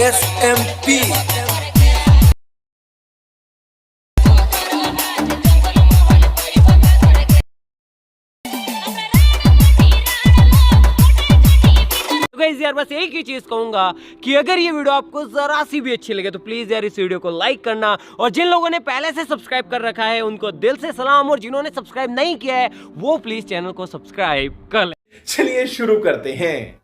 SMP। Guys यार बस एक ही चीज कहूंगा कि अगर ये वीडियो आपको जरा सी भी अच्छी लगे तो प्लीज यार इस वीडियो को लाइक करना, और जिन लोगों ने पहले से सब्सक्राइब कर रखा है उनको दिल से सलाम, और जिन्होंने सब्सक्राइब नहीं किया है वो प्लीज चैनल को सब्सक्राइब कर ले। चलिए शुरू करते हैं।